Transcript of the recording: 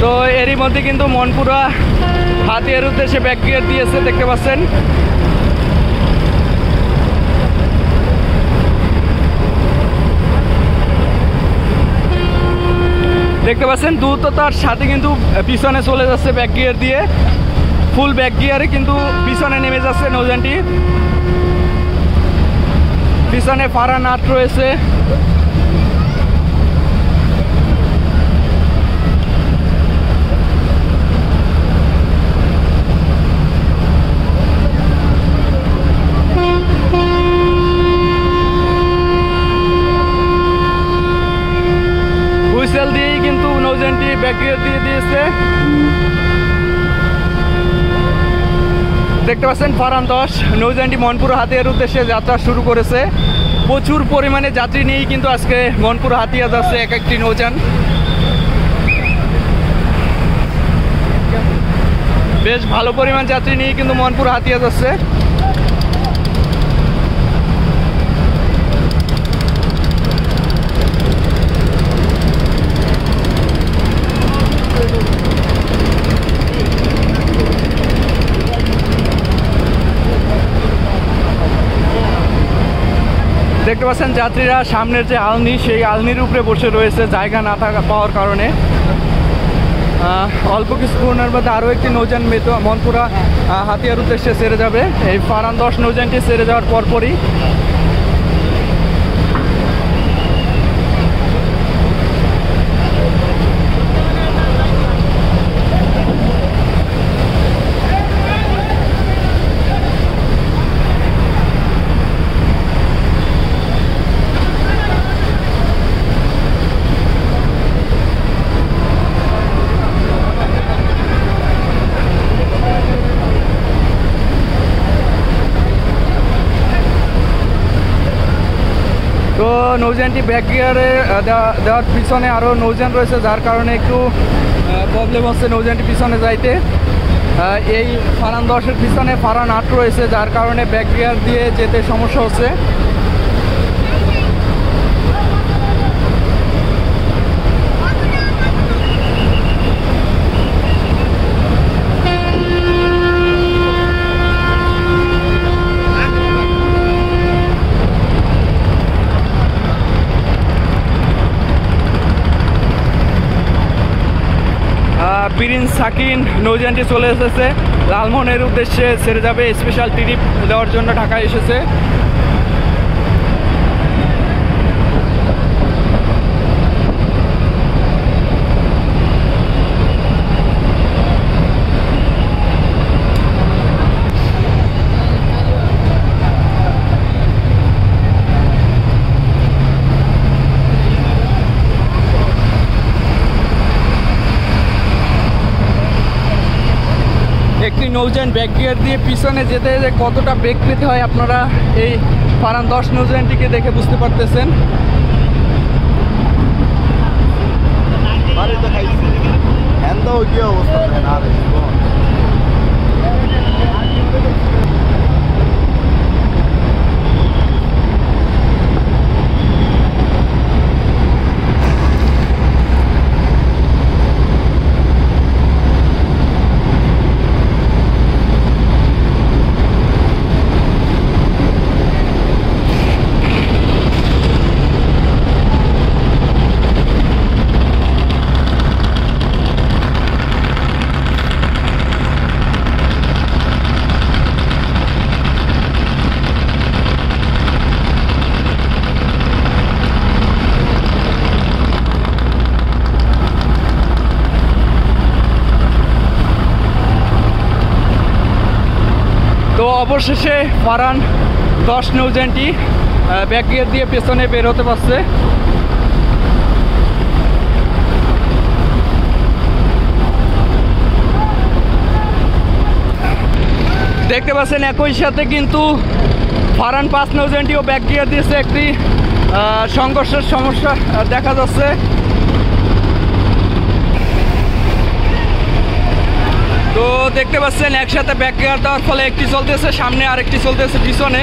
তো এরই মধ্যে কিন্তু মনপুরা হাতিয়ার উদ্দেশ্যে ব্যাক গিয়ার দিয়েছে, দেখতে পাচ্ছেন। দেখতে পাচ্ছেন দ্রুততার সাথে কিন্তু পিছনে চলে যাচ্ছে ব্যাক গিয়ার দিয়ে, ফুল ব্যাক গিয়ারে কিন্তু পিছনে নেমে যাচ্ছে নৌযানটি। পিছনে ফারান 8 রয়েছে। হুইসেল দিয়েই কিন্তু নৌযানটি ব্যাক গিয়ার দিয়ে দিয়েছে। দেখতে পাচ্ছেন ফারান 10 নৌযানটি মনপুরা হাতিয়ার উদ্দেশ্যে যাত্রা শুরু করেছে। প্রচুর পরিমাণে যাত্রী নিয়েই কিন্তু আজকে মনপুরা হাতিয়া যাচ্ছে এক একটি নৌযান। বেশ ভালো পরিমাণ যাত্রী নিয়েই কিন্তু মনপুরা হাতিয়া যাচ্ছে। দেখতে পাচ্ছেন যাত্রীরা সামনের যে আলনি, সেই আলনির উপরে বসে রয়েছে জায়গা না থাকা পাওয়ার কারণে। অল্প কিছুক্ষণের মধ্যে আরও একটি নৌযান মনপুরা হাতিয়ার উদ্দেশ্যে ছেড়ে যাবে। এই ফারান 10 নৌযানটি ছেড়ে যাওয়ার পরপরই তো নৌযানটি ব্যাক গিয়ারে দেওয়ার পিছনে আরও নৌযান রয়েছে, যার কারণে একটু প্রবলেম হচ্ছে নৌযানটি পিছনে যাইতে। এই ফারান 10-এর পিছনে ফারান 8 রয়েছে, যার কারণে ব্যাক গিয়ার দিয়ে যেতে সমস্যা হচ্ছে। প্রিন্স সাকিন নৌযানটি চলে এসেছে, লালমোহনের উদ্দেশ্যে ছেড়ে যাবে। স্পেশাল ট্রিপ দেওয়ার জন্য ঢাকায় এসেছে। একটি নৌযান ব্যাক গিয়ার দিয়ে পিছনে যেতে যে কতটা ব্রেক পেতে হয় আপনারা এই ফারান 10 নৌযানটিকে দেখে বুঝতে পারতেছেন। তো অবশেষে ফারান 10 নৌযানটি ব্যাক গিয়ার দিয়ে পেছনে বের হতে পারছে। দেখতে পাচ্ছেন একই সাথে কিন্তু ফারান 5 নৌযানটিও ব্যাক গিয়ার দিয়েছে। একটি সংঘর্ষের সমস্যা দেখা যাচ্ছে। তো দেখতে পাচ্ছেন একসাথে ব্যাক গিয়ার দেওয়ার ফলে একটি চলতেছে সামনে, আরেকটি চলতেছে পিছনে।